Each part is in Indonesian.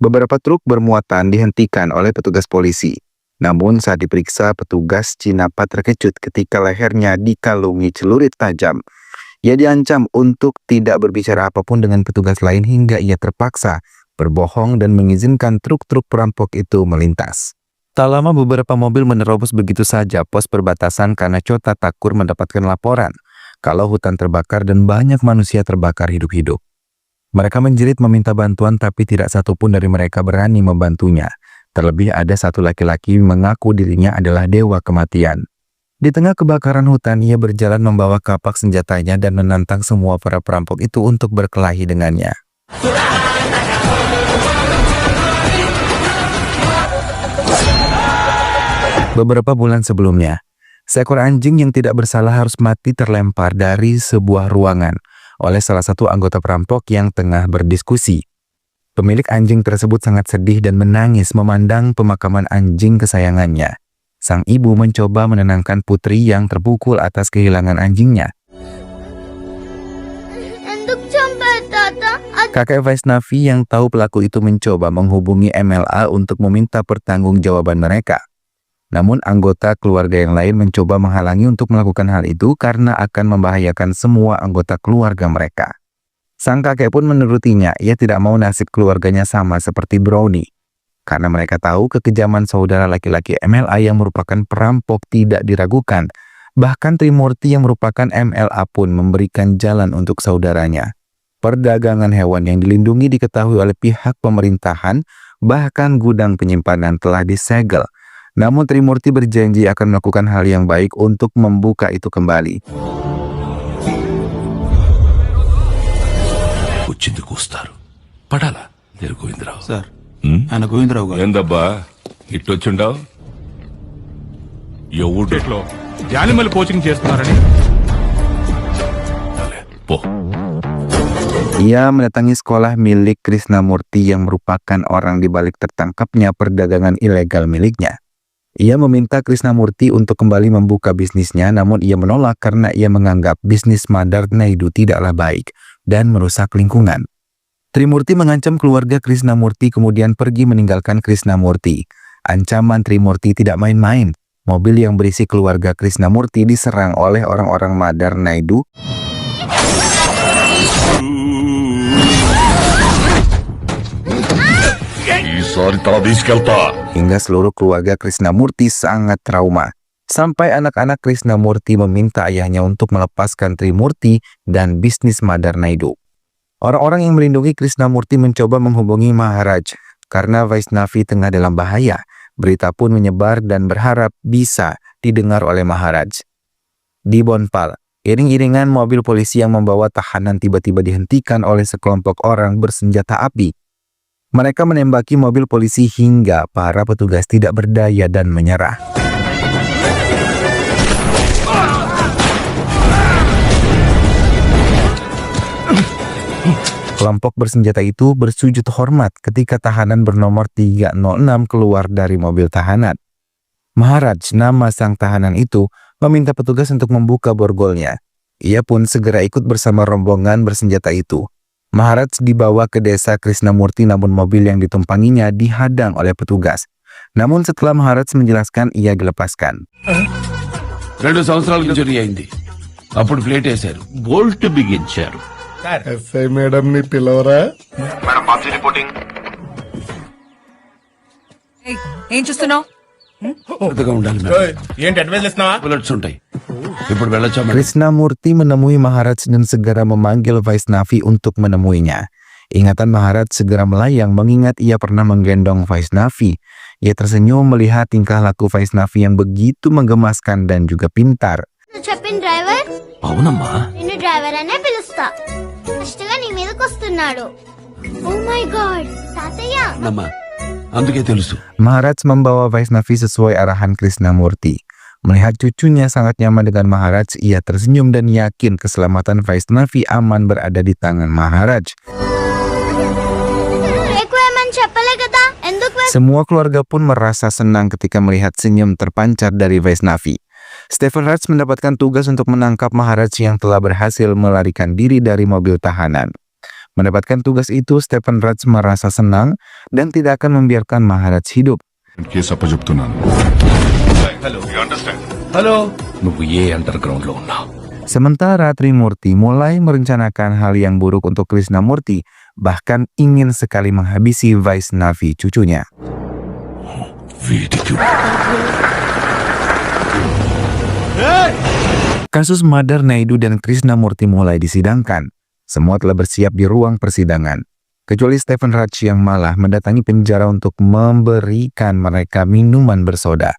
Beberapa truk bermuatan dihentikan oleh petugas polisi. Namun saat diperiksa, petugas Cinapa terkejut ketika lehernya dikalungi celurit tajam. Ia diancam untuk tidak berbicara apapun dengan petugas lain hingga ia terpaksa berbohong dan mengizinkan truk-truk perampok itu melintas. Tak lama beberapa mobil menerobos begitu saja pos perbatasan karena Chota Thakur mendapatkan laporan kalau hutan terbakar dan banyak manusia terbakar hidup-hidup. Mereka menjerit meminta bantuan tapi tidak satupun dari mereka berani membantunya. Terlebih ada satu laki-laki mengaku dirinya adalah dewa kematian. Di tengah kebakaran hutan, ia berjalan membawa kapak senjatanya dan menantang semua para perampok itu untuk berkelahi dengannya. Beberapa bulan sebelumnya, seekor anjing yang tidak bersalah harus mati terlempar dari sebuah ruangan oleh salah satu anggota perampok yang tengah berdiskusi. Pemilik anjing tersebut sangat sedih dan menangis memandang pemakaman anjing kesayangannya. Sang ibu mencoba menenangkan putri yang terpukul atas kehilangan anjingnya. Kakek Vaishnavi yang tahu pelaku itu mencoba menghubungi MLA untuk meminta pertanggungjawaban mereka. Namun anggota keluarga yang lain mencoba menghalangi untuk melakukan hal itu karena akan membahayakan semua anggota keluarga mereka. Sang kakek pun menurutinya, ia tidak mau nasib keluarganya sama seperti Brownie. Karena mereka tahu kekejaman saudara laki-laki MLA yang merupakan perampok tidak diragukan. Bahkan Trimurti yang merupakan MLA pun memberikan jalan untuk saudaranya. Perdagangan hewan yang dilindungi diketahui oleh pihak pemerintahan, bahkan gudang penyimpanan telah disegel. Namun Trimurti berjanji akan melakukan hal yang baik untuk membuka itu kembali. Sir. ఆయన గోవిందరావు గారు ఏందబ్బా ఇట్టొచ్చుండావు ఎవడో జాలిమల్ కోచింగ్ చేస్తున్నారని పో. Ia mendatangi sekolah milik Krishnamurti yang merupakan orang di balik tertangkapnya perdagangan ilegal miliknya. Ia meminta Krishnamurti untuk kembali membuka bisnisnya, namun ia menolak karena ia menganggap bisnis Madar Naidu tidaklah baik dan merusak lingkungan. Trimurti mengancam keluarga Krishnamurti kemudian pergi meninggalkan Krishnamurti. Ancaman Trimurti tidak main-main. Mobil yang berisi keluarga Krishnamurti diserang oleh orang-orang Madar Naidu. Hingga seluruh keluarga Krishnamurti sangat trauma. Sampai anak-anak Krishnamurti meminta ayahnya untuk melepaskan Trimurti dan bisnis Madar Naidu. Orang-orang yang melindungi Krishnamurti mencoba menghubungi Maharaj karena Vaishnavi tengah dalam bahaya. Berita pun menyebar dan berharap bisa didengar oleh Maharaj. Di Bonpal, iring-iringan mobil polisi yang membawa tahanan tiba-tiba dihentikan oleh sekelompok orang bersenjata api. Mereka menembaki mobil polisi hingga para petugas tidak berdaya dan menyerah. Kelompok bersenjata itu bersujud hormat ketika tahanan bernomor 306 keluar dari mobil tahanan. Maharaj, nama sang tahanan itu, meminta petugas untuk membuka borgolnya. Ia pun segera ikut bersama rombongan bersenjata itu. Maharaj dibawa ke desa Krishnamurti namun mobil yang ditumpanginya dihadang oleh petugas. Namun setelah Maharaj menjelaskan, ia dilepaskan. 2 సంవత్సరాల నుంచి అయింది. అప్పుడు ప్లేట్ వేశారు, బోల్ట్ బిగించారు. SI madam ని పిలవరా? ఏం చూస్తున్నావు? ఏంటి అడ్వైజ్ ఇస్తున్నావా? బుల్లెట్స్ ఉంటాయి. ఇప్పుడు వెళ్ళొచ్చా? Krishnamurti menemui Maharaj dan segera memanggil Vaishnavi untuk menemuinya. Ingatan Maharaj segera melayang mengingat ia pernah menggendong Vaishnavi. Ia tersenyum melihat tingkah laku Vaishnavi yang begitu menggemaskan dan juga pintar. చెప్పిన డ్రైవర్ అవునమ్మా. నిన్ను డ్రైవర్ అనే పిలుస్తా. ఫస్ట్గా నీ మీదకి వస్తున్నాడు. ఓ మై గాడ్, తాతయ్య. అమ్మా, అందుకే తెలుసు. Maharaj membawa Vaishnavi sesuai arahan Krishnamurti. Melihat cucunya sangat nyaman dengan Maharaj, ia tersenyum dan yakin keselamatan Vaishnavi aman berada di tangan Maharaj. ఎక్కువేమని చెప్పలే కదా, ఎందుకు? Semua keluarga pun merasa senang ketika melihat senyum terpancar dari Vaishnavi. Stephen Raj mendapatkan tugas untuk menangkap Maharaj yang telah berhasil melarikan diri dari mobil tahanan. Mendapatkan tugas itu, Stephen Raj merasa senang dan tidak akan membiarkan Maharaj hidup. Case అప్పచెప్తున్నాను. హలో నువ్వు ఏ under ground లో ఉన్నావు? Sementara Trimurti mulai merencanakan hal yang buruk untuk Krishnamurti, bahkan ingin sekali menghabisi Vaishnavi cucunya. వీటికి Kasus Madar Naidu dan Krishnamurti mulai disidangkan. Semua telah bersiap di ruang persidangan. Kecuali Stephen Raj yang malah mendatangi penjara untuk memberikan mereka minuman bersoda.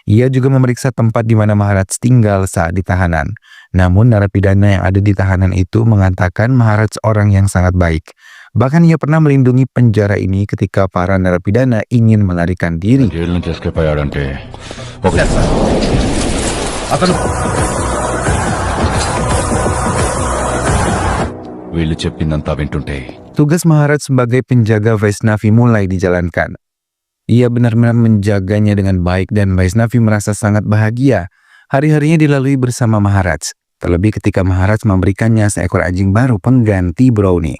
Ia juga memeriksa tempat di mana Maharaj tinggal saat ditahanan. Namun narapidana yang ada di tahanan itu mengatakan Maharaj orang yang sangat baik. Bahkan ia pernah melindungi penjara ini ketika para narapidana ingin melarikan diri. Jail నుంచి ఎస్కేప్ అయ్యాడంటే అతను వీళ్ళు చెప్పిందంతా వింటుంటే Tugas Maharaj sebagai penjaga Vaishnavi mulai dijalankan. Ia benar-benar menjaganya dengan baik dan Vaishnavi merasa sangat bahagia. Hari-harinya dilalui bersama Maharaj. Terlebih ketika Maharaj memberikannya seekor anjing baru pengganti Brownie.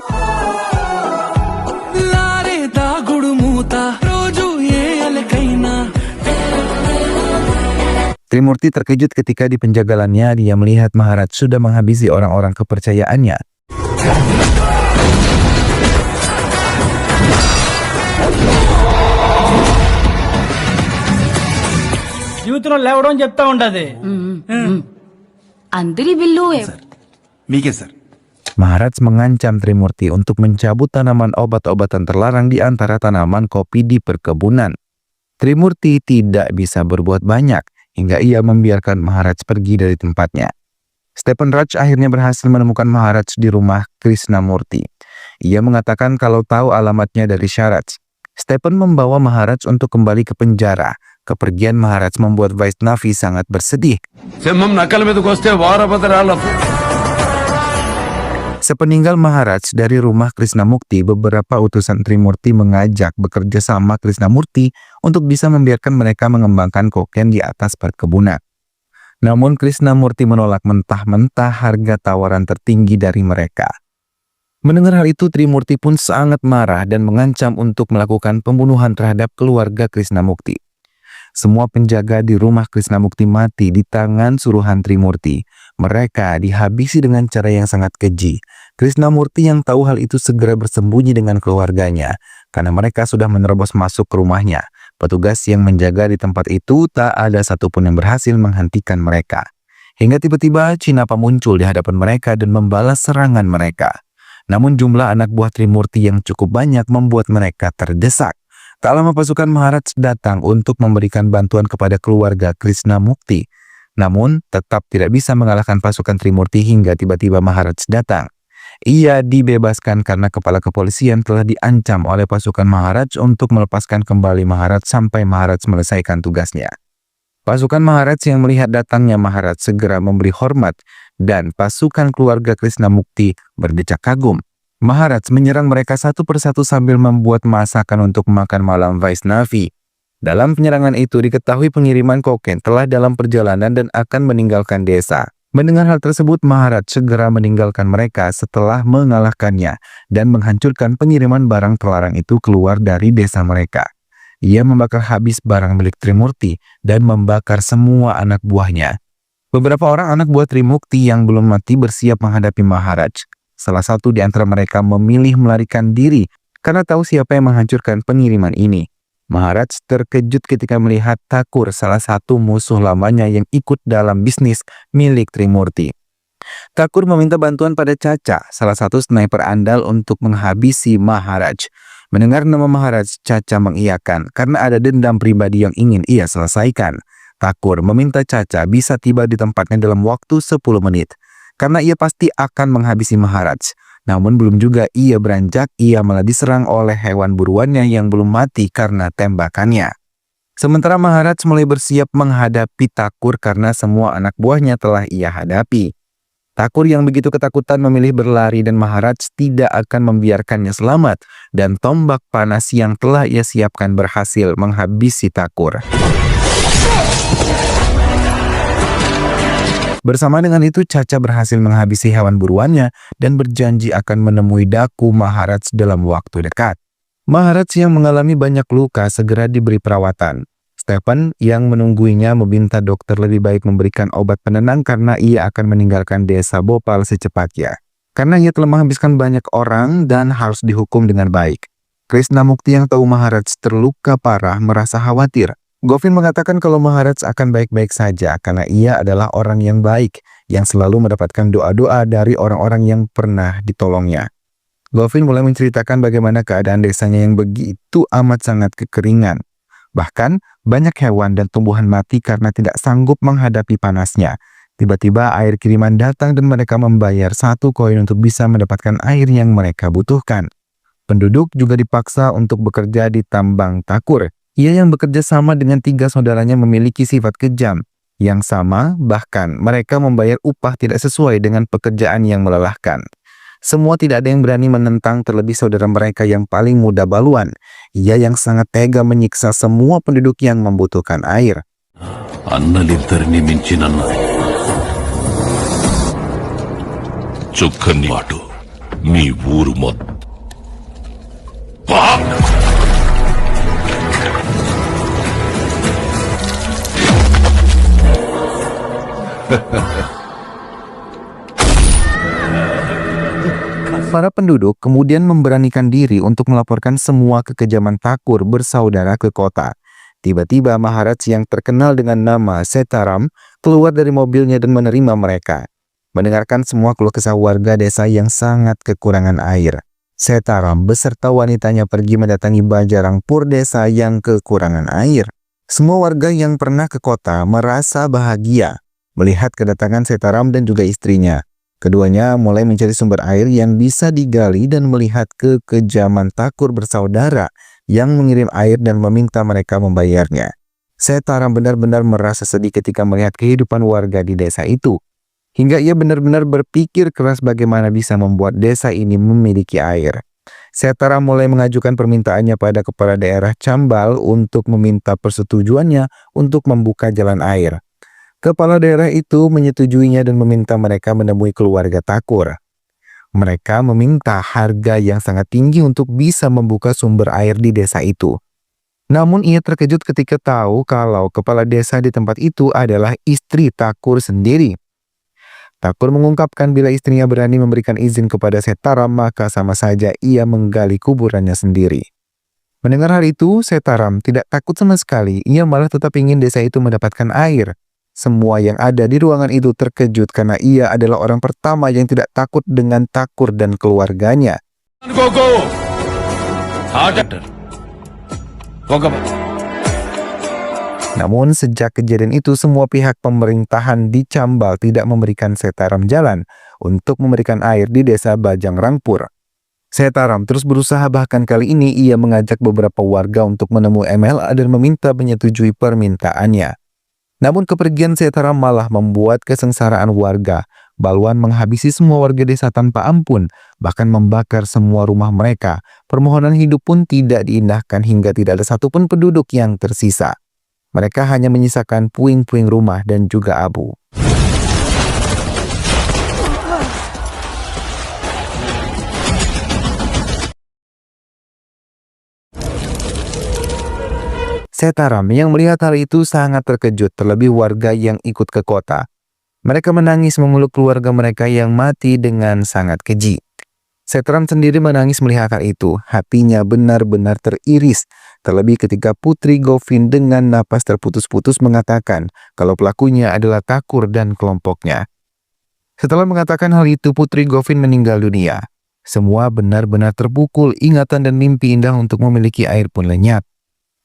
Trimurti terkejut ketika di penjagalannya dia melihat Maharaj sudah menghabisi orang-orang kepercayaannya. జీవితంలో లేవడం చెప్తా ఉంటది అందరి బిల్లు మీకే sir. Maharaj mengancam Trimurti untuk mencabut tanaman obat-obatan terlarang di antara tanaman kopi di perkebunan. Trimurti tidak bisa berbuat banyak hingga ia membiarkan Maharaj pergi dari tempatnya. Stephen Raj akhirnya berhasil menemukan Maharaj di rumah Krishnamurti. Ia mengatakan kalau tahu alamatnya dari Sharaj. Stephen membawa Maharaj untuk kembali ke penjara. Kepergian Maharaj membuat Vaishnavi sangat bersedih. సింహం నక్కల మీదకి వస్తే వారపదరాల Sepeninggal Maharaj dari rumah Krishnamukti, beberapa utusan Trimurti mengajak bekerja sama Krishnamurti untuk bisa membiarkan mereka mengembangkan koken di atas perkebunan. Namun Krishnamurti menolak mentah-mentah harga tawaran tertinggi dari mereka. Mendengar hal itu, Trimurti pun sangat marah dan mengancam untuk melakukan pembunuhan terhadap keluarga Krishnamukti. Semua penjaga di rumah Krishnamukti mati di tangan suruhan Trimurti. Mereka dihabisi dengan cara yang sangat keji. Krishnamurti yang tahu hal itu segera bersembunyi dengan keluarganya karena mereka sudah menerobos masuk ke rumahnya. Petugas yang menjaga di tempat itu tak ada satupun yang berhasil menghentikan mereka. Hingga tiba-tiba Cinapa muncul di hadapan mereka dan membalas serangan mereka. Namun jumlah anak buah Trimurti yang cukup banyak membuat mereka terdesak. Tak lama pasukan Maharaj datang untuk memberikan bantuan kepada keluarga Krishnamukti. Namun tetap tidak bisa mengalahkan pasukan Trimurti hingga tiba-tiba Maharaj datang. Ia dibebaskan karena kepala kepolisian telah diancam oleh pasukan Maharaj untuk melepaskan kembali Maharaj sampai Maharaj melesaikan tugasnya. Pasukan Maharaj yang melihat datangnya Maharaj segera memberi hormat dan pasukan keluarga Krishnamukti berdecak kagum. Maharaj menyerang mereka satu persatu sambil membuat masakan untuk makan malam Vaishnavi. Dalam penyerangan itu diketahui pengiriman koken telah dalam perjalanan dan akan meninggalkan desa. Mendengar hal tersebut, Maharaj segera meninggalkan mereka setelah mengalahkannya dan menghancurkan pengiriman barang terlarang itu keluar dari desa mereka. Ia membakar habis barang milik Trimurti dan membakar semua anak buahnya. Beberapa orang anak buah Trimurti yang belum mati bersiap menghadapi Maharaj. Salah satu di antara mereka memilih melarikan diri karena tahu siapa yang menghancurkan pengiriman ini. Maharaj terkejut ketika melihat Thakur, salah satu musuh lamanya yang ikut dalam bisnis milik Trimurti. Thakur meminta bantuan pada Chacha, salah satu sniper andal untuk menghabisi Maharaj. Mendengar nama Maharaj, Chacha mengiyakan karena ada dendam pribadi yang ingin ia selesaikan. Thakur meminta Chacha bisa tiba di tempatnya dalam waktu 10 menit. Karena ia pasti akan menghabisi Maharaj. Namun belum juga ia beranjak, ia malah diserang oleh hewan buruannya yang belum mati karena tembakannya. Sementara Maharaj mulai bersiap menghadapi Thakur karena semua anak buahnya telah ia hadapi. Thakur yang begitu ketakutan memilih berlari dan Maharaj tidak akan membiarkannya selamat dan tombak panas yang telah ia siapkan berhasil menghabisi Thakur. Bersama dengan itu, Caca berhasil menghabisi hewan buruannya dan berjanji akan menemui Daku Maharaj dalam waktu dekat. Maharaj yang mengalami banyak luka segera diberi perawatan. Stephen yang menungguinya meminta dokter lebih baik memberikan obat penenang karena ia akan meninggalkan desa Bhopal secepatnya. Karena ia telah menghabiskan banyak orang dan harus dihukum dengan baik. Krishnamukti yang tahu Maharaj terluka parah merasa khawatir. Govind mengatakan kalau Maharaj akan baik-baik saja karena ia adalah orang yang baik yang selalu mendapatkan doa-doa dari orang-orang yang pernah ditolongnya. Govind mulai menceritakan bagaimana keadaan desanya yang begitu amat sangat kekeringan. Bahkan banyak hewan dan tumbuhan mati karena tidak sanggup menghadapi panasnya. Tiba-tiba air kiriman datang dan mereka membayar 1 koin untuk bisa mendapatkan air yang mereka butuhkan. Penduduk juga dipaksa untuk bekerja di tambang Thakur. Ia yang bekerja sama dengan 3 saudaranya memiliki sifat kejam. Yang sama, bahkan mereka membayar upah tidak sesuai dengan pekerjaan yang melelahkan. Semua tidak ada yang berani menentang, terlebih saudara mereka yang paling muda Balwan. Ia yang sangat tega menyiksa semua penduduk yang membutuhkan air. అన్నలిద్దరిని మించిన చుక్కని వాడు మీ ఊరు మొత్తం Para penduduk kemudian memberanikan diri untuk melaporkan semua kekejaman Thakur bersaudara ke kota. Tiba-tiba Maharaj yang terkenal dengan nama Setaram keluar dari mobilnya dan menerima mereka. Mendengarkan semua keluh kesah warga desa yang sangat kekurangan air, Setaram beserta wanitanya pergi mendatangi Bajarangpur desa yang kekurangan air. Semua warga yang pernah ke kota merasa bahagia melihat kedatangan Setaram dan juga istrinya. Keduanya mulai mencari sumber air yang bisa digali dan melihat kekejaman Thakur bersaudara yang mengirim air dan meminta mereka membayarnya. Setaram benar-benar merasa sedih ketika melihat kehidupan warga di desa itu. Hingga ia benar-benar berpikir keras bagaimana bisa membuat desa ini memiliki air. Setaram mulai mengajukan permintaannya pada kepala daerah Chambal untuk meminta persetujuannya untuk membuka jalan air. Kepala daerah itu menyetujuinya dan meminta mereka menemui keluarga Thakur. Mereka meminta harga yang sangat tinggi untuk bisa membuka sumber air di desa itu. Namun ia terkejut ketika tahu kalau kepala desa di tempat itu adalah istri Thakur sendiri. Thakur mengungkapkan bila istrinya berani memberikan izin kepada Setaram, maka sama saja ia menggali kuburannya sendiri. Mendengar hal itu, Setaram tidak takut sama sekali. Ia malah tetap ingin desa itu mendapatkan air. Semua yang ada di ruangan itu terkejut karena ia adalah orang pertama yang tidak takut dengan Thakur dan keluarganya. Namun sejak kejadian itu semua pihak pemerintahan di Chambal tidak memberikan Setaram jalan untuk memberikan air di desa Bajangrangpur. Setaram terus berusaha, bahkan kali ini ia mengajak beberapa warga untuk menemui MLA dan meminta menyetujui permintaannya. Namun kepergian Setaram malah membuat kesengsaraan warga. Balwan menghabisi semua warga desa tanpa ampun, bahkan membakar semua rumah mereka. Permohonan hidup pun tidak diindahkan hingga tidak ada satupun penduduk yang tersisa. Mereka hanya menyisakan puing-puing rumah dan juga abu. Setaram yang melihat hal itu sangat terkejut, terlebih warga yang ikut ke kota. Mereka menangis memeluk keluarga mereka yang mati dengan sangat keji. Setaram sendiri menangis melihat hal itu. Hatinya benar-benar teriris, terlebih ketika Putri Govind dengan napas terputus-putus mengatakan kalau pelakunya adalah Thakur dan kelompoknya. Setelah mengatakan hal itu, Putri Govind meninggal dunia. Semua benar-benar terpukul, ingatan dan mimpi indah untuk memiliki air pun lenyap.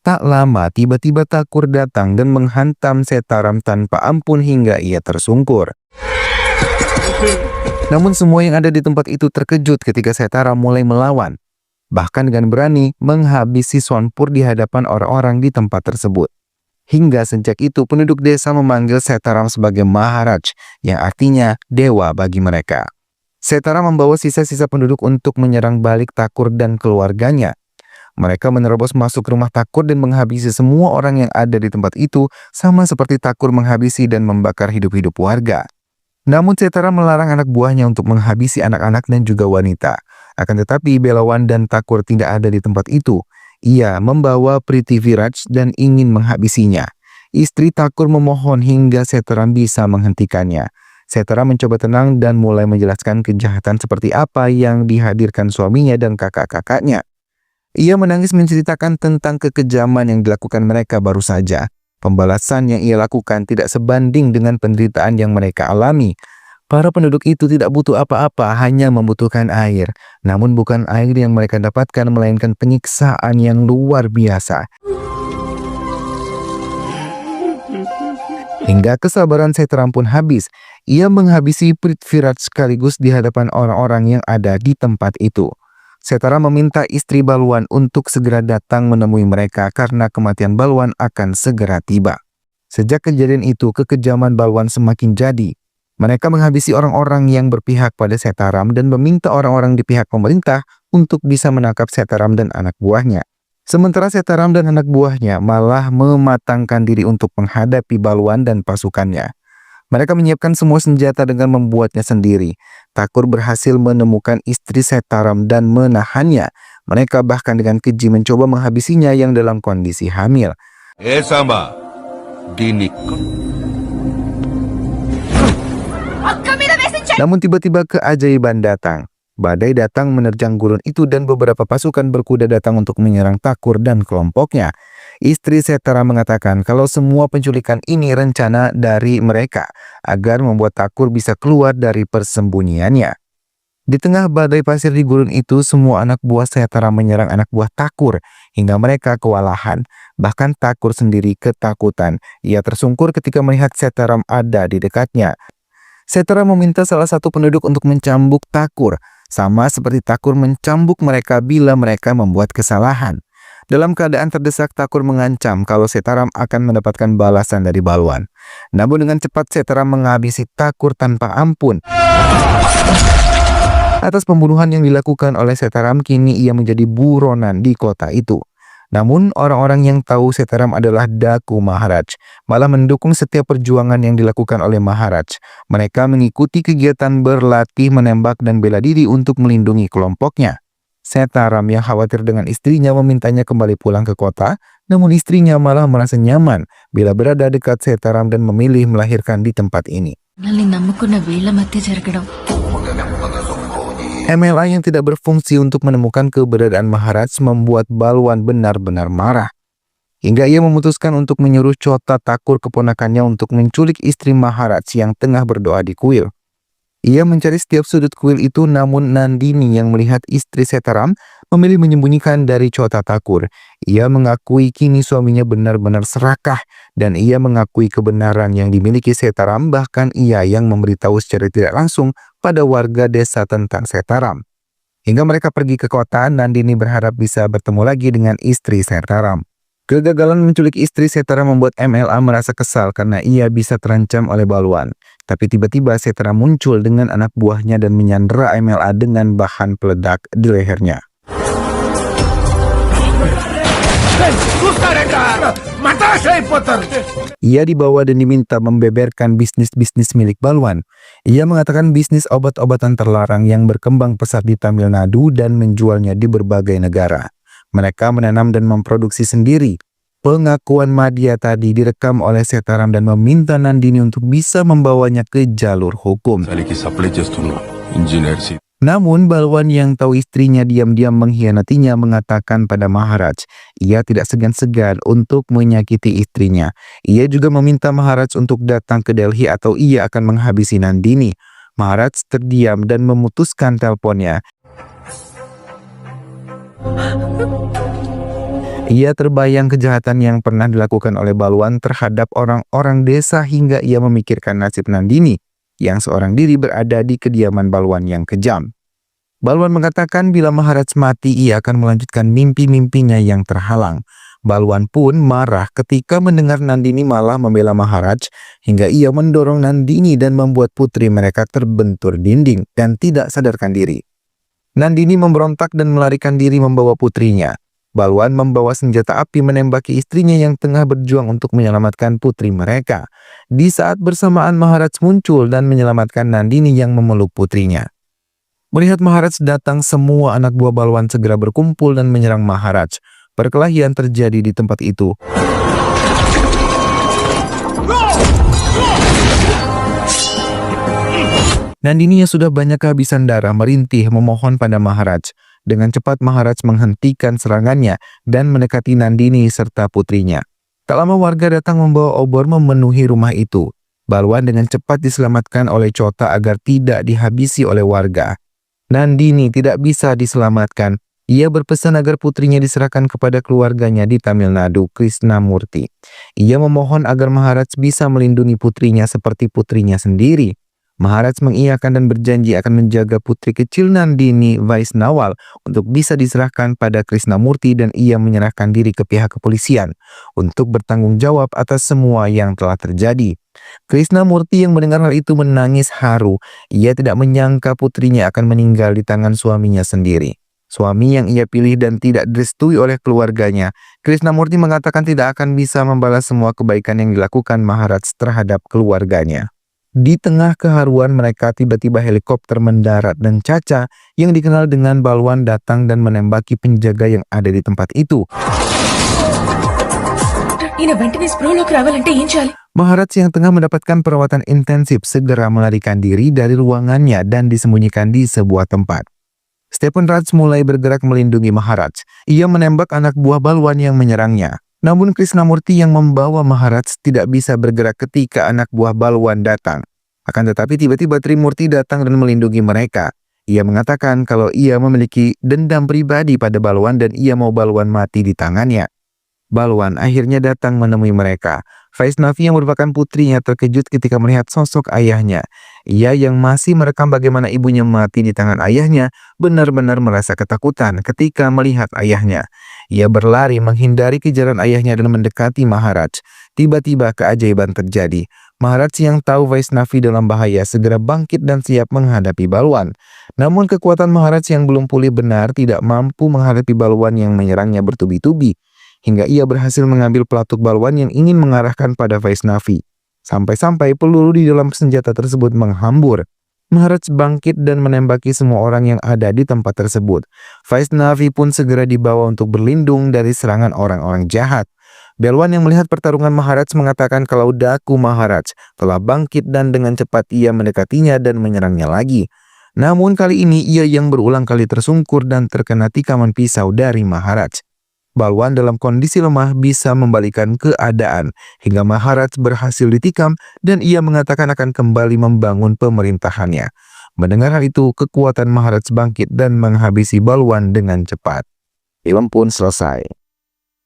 Tak lama, tiba-tiba Thakur datang dan menghantam Setaram tanpa ampun hingga ia tersungkur. Namun semua yang ada di tempat itu terkejut ketika Setaram mulai melawan. Bahkan dengan berani menghabisi Sonpur di hadapan orang-orang di tempat tersebut. Hingga sejak itu penduduk desa memanggil Setaram sebagai Maharaj, yang artinya dewa bagi mereka. Setaram membawa sisa-sisa penduduk untuk menyerang balik Thakur dan keluarganya. Mereka menerobos masuk rumah Thakur dan menghabisi semua orang yang ada di tempat itu, sama seperti Thakur menghabisi dan membakar hidup-hidup warga. Namun Setaram melarang anak buahnya untuk menghabisi anak-anak dan juga wanita. Akan tetapi Belawan dan Thakur tidak ada di tempat itu. Ia membawa Prithviraj dan ingin menghabisinya. Istri Thakur memohon hingga Setaram bisa menghentikannya. Setaram mencoba tenang dan mulai menjelaskan kejahatan seperti apa yang dihadirkan suaminya dan kakak-kakaknya. Ia menangis menceritakan tentang kekejaman yang dilakukan mereka baru saja. Pembalasan yang ia lakukan tidak sebanding dengan penderitaan yang mereka alami. Para penduduk itu tidak butuh apa-apa, hanya membutuhkan air. Namun bukan air yang mereka dapatkan, melainkan penyiksaan yang luar biasa. Hingga kesabaran Setaram pun habis. Ia menghabisi Prithviraj sekaligus di hadapan orang-orang yang ada di tempat itu. Setaram meminta istri Balwan untuk segera datang menemui mereka karena kematian Balwan akan segera tiba. Sejak kejadian itu, kekejaman Balwan semakin jadi. Mereka menghabisi orang-orang yang berpihak pada Setaram dan meminta orang-orang di pihak pemerintah untuk bisa menangkap Setaram dan anak buahnya. Sementara Setaram dan anak buahnya malah mematangkan diri untuk menghadapi Balwan dan pasukannya. Mereka menyiapkan semua senjata dengan membuatnya sendiri. Thakur berhasil menemukan istri Setaram dan menahannya. Mereka bahkan dengan keji mencoba menghabisinya yang dalam kondisi hamil. Sama dinik. Namun tiba-tiba keajaiban datang. Badai datang menerjang gurun itu dan beberapa pasukan berkuda datang untuk menyerang Thakur dan kelompoknya. Istri Setaram mengatakan kalau semua penculikan ini rencana dari mereka agar membuat Thakur bisa keluar dari persembunyiannya. Di tengah badai pasir di gurun itu, semua anak buah Setaram menyerang anak buah Thakur hingga mereka kewalahan. Bahkan Thakur sendiri ketakutan. Ia tersungkur ketika melihat Setaram ada di dekatnya. Setaram meminta salah satu penduduk untuk mencambuk Thakur, sama seperti Thakur mencambuk mereka bila mereka membuat kesalahan. Dalam keadaan terdesak, Thakur mengancam kalau Setaram akan mendapatkan balasan dari Balwan. Namun dengan cepat Setaram menghabisi Thakur tanpa ampun. Atas pembunuhan yang dilakukan oleh Setaram, kini ia menjadi buronan di kota itu. Namun orang-orang yang tahu Setaram adalah Daku Maharaj malah mendukung setiap perjuangan yang dilakukan oleh Maharaj. Mereka mengikuti kegiatan berlatih, menembak, dan bela diri untuk melindungi kelompoknya. Setaram yang khawatir dengan istrinya memintanya kembali pulang ke kota, namun istrinya malah merasa nyaman bila berada dekat Setaram dan memilih melahirkan di tempat ini. MLA yang tidak berfungsi untuk menemukan keberadaan Maharaj membuat Balwan benar-benar marah. Hingga ia memutuskan untuk menyuruh Chota Thakur keponakannya untuk menculik istri Maharaj yang tengah berdoa di kuil. Ia mencari setiap sudut kuil itu, namun Nandini yang melihat istri Setaram memilih menyembunyikan dari Chota Thakur. Ia mengakui kini suaminya benar-benar serakah dan ia mengakui kebenaran yang dimiliki Setaram, bahkan ia yang memberitahu secara tidak langsung pada warga desa tentang Setaram. Hingga mereka pergi ke kota, Nandini berharap bisa bertemu lagi dengan istri Setaram. Kegagalan menculik istri Setaram membuat MLA merasa kesal karena ia bisa terancam oleh Balwan. Tapi tiba-tiba Setaram muncul dengan anak buahnya dan menyandera MLA dengan bahan peledak di lehernya. Ia dibawa dan diminta membeberkan bisnis-bisnis milik Balwan. Ia mengatakan bisnis obat-obatan terlarang yang berkembang pesat di Tamil Nadu dan menjualnya di berbagai negara. Mereka menanam dan memproduksi sendiri. Pengakuan Madhya tadi direkam oleh Setaram dan meminta Nandini untuk bisa membawanya ke jalur hukum. Namun Balwan yang tahu istrinya diam-diam mengkhianatinya mengatakan pada Maharaj, ia tidak segan-segan untuk menyakiti istrinya. Ia juga meminta Maharaj untuk datang ke Delhi atau ia akan menghabisi Nandini. Maharaj terdiam dan memutuskan teleponnya. Ia terbayang kejahatan yang pernah dilakukan oleh Balwan terhadap orang-orang desa hingga ia memikirkan nasib Nandini yang seorang diri berada di kediaman Balwan yang kejam. Balwan mengatakan bila Maharaj mati ia akan melanjutkan mimpi-mimpinya yang terhalang. Balwan pun marah ketika mendengar Nandini malah membela Maharaj hingga ia mendorong Nandini dan membuat putri mereka terbentur dinding dan tidak sadarkan diri. Nandini memberontak dan melarikan diri membawa putrinya. Balwan membawa senjata api menembaki istrinya yang tengah berjuang untuk menyelamatkan putri mereka. Di saat bersamaan Maharaj muncul dan menyelamatkan Nandini yang memeluk putrinya. Melihat Maharaj datang, semua anak buah Balwan segera berkumpul dan menyerang Maharaj. Perkelahian terjadi di tempat itu. Nandini yang sudah banyak kehabisan darah merintih memohon pada Maharaj. Dengan cepat Maharaj menghentikan serangannya dan mendekati Nandini serta putrinya. Tak lama warga datang membawa obor memenuhi rumah itu. Balwan dengan cepat diselamatkan oleh Chota agar tidak dihabisi oleh warga. Nandini tidak bisa diselamatkan. Ia berpesan agar putrinya diserahkan kepada keluarganya di Tamil Nadu, Krishnamurti. Ia memohon agar Maharaj bisa melindungi putrinya seperti putrinya sendiri. Maharaj mengiyakan dan berjanji akan menjaga putri kecil Nandini Vaisnawal untuk bisa diserahkan pada Krishnamurti, dan ia menyerahkan diri ke pihak kepolisian untuk bertanggung jawab atas semua yang telah terjadi. Krishnamurti yang mendengar hal itu menangis haru. Ia tidak menyangka putrinya akan meninggal di tangan suaminya sendiri. Suami yang ia pilih dan tidak direstui oleh keluarganya. Krishnamurti mengatakan tidak akan bisa membalas semua kebaikan yang dilakukan Maharaj terhadap keluarganya. Di tengah keharuan mereka, tiba-tiba helikopter mendarat dan Chacha yang dikenal dengan Balwan datang dan menembaki penjaga yang ada di tempat itu. Maharaj yang tengah mendapatkan perawatan intensif segera melarikan diri dari ruangannya dan disembunyikan di sebuah tempat. Stephen Raj mulai bergerak melindungi Maharaj. Ia menembak anak buah Balwan yang menyerangnya. Namun Krishnamurti yang membawa Maharaj tidak bisa bergerak ketika anak buah Balwan datang. Akan tetapi tiba-tiba Trimurti datang dan melindungi mereka. Ia mengatakan kalau ia memiliki dendam pribadi pada Balwan dan ia mau Balwan mati di tangannya. Balwan akhirnya datang menemui mereka. Vaisnavi yang merupakan putrinya terkejut ketika melihat sosok ayahnya. Ia yang masih merekam bagaimana ibunya mati di tangan ayahnya benar-benar merasa ketakutan ketika melihat ayahnya. Ia berlari menghindari kejaran ayahnya dan mendekati Maharaj. Tiba-tiba keajaiban terjadi. Maharaj yang tahu Vaisnavi dalam bahaya segera bangkit dan siap menghadapi Balwan. Namun kekuatan Maharaj yang belum pulih benar tidak mampu menghadapi Balwan yang menyerangnya bertubi-tubi. Hingga ia berhasil mengambil pelatuk Balwan yang ingin mengarahkan pada Vaisnavi. Sampai-sampai peluru di dalam senjata tersebut menghambur. Maharaj bangkit dan menembaki semua orang yang ada di tempat tersebut. Vaisnavi pun segera dibawa untuk berlindung dari serangan orang-orang jahat. Balwan yang melihat pertarungan Maharaj mengatakan kalau Daku Maharaj telah bangkit dan dengan cepat ia mendekatinya dan menyerangnya lagi. Namun kali ini ia yang berulang kali tersungkur dan terkena tikaman pisau dari Maharaj. Balwan dalam kondisi lemah bisa membalikan keadaan hingga Maharaj berhasil ditikam dan ia mengatakan akan kembali membangun pemerintahannya. Mendengar hal itu, kekuatan Maharaj bangkit dan menghabisi Balwan dengan cepat. Film pun selesai.